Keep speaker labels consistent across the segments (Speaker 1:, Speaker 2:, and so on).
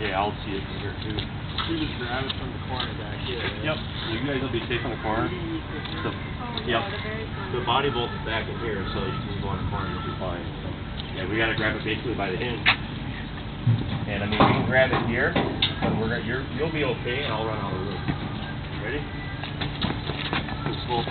Speaker 1: Yeah, I'll see it from here too.
Speaker 2: You just grab it from the corner back here. Right?
Speaker 1: Yep. You guys will be safe on the corner. So, yep. The body bolt's back in here, so you can go on the corner and you'll be fine. So, yeah, we gotta grab it basically by the hinge. And I mean, we can grab it here, but you'll be okay, and I'll run out of the room. Ready? Just slow.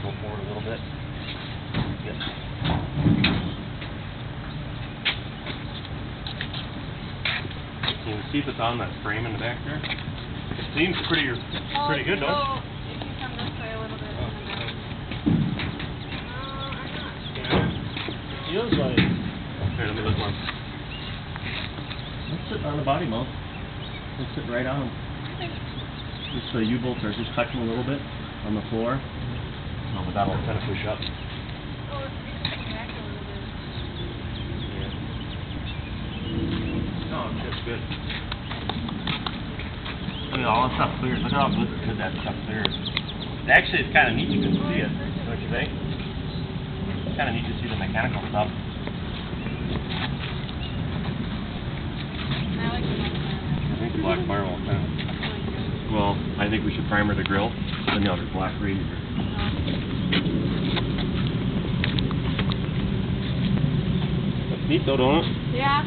Speaker 1: Go forward a little bit. Yep. Can you see if it's on that frame in the back there? It seems pretty good, don't it?
Speaker 3: You can come this way a little bit.
Speaker 2: It feels like...
Speaker 1: Here, let me look one. Let's sit on the body mount. Let's sit right on them. Just the U-bolts are just touching a little bit on the floor. No, but that'll kind of push up.
Speaker 3: Oh, it's back a little bit.
Speaker 1: Yeah. No, that's good. Look at all that stuff clears. Look at how good that stuff clears. Actually, it's kind of neat you can see it. Don't you think? It's kind of neat to see the mechanical stuff.
Speaker 3: I like
Speaker 1: I think the black firewall kind of. Well, I think we should primer the grill. Then the other black radiator. That's neat though, don't it?
Speaker 3: Yeah.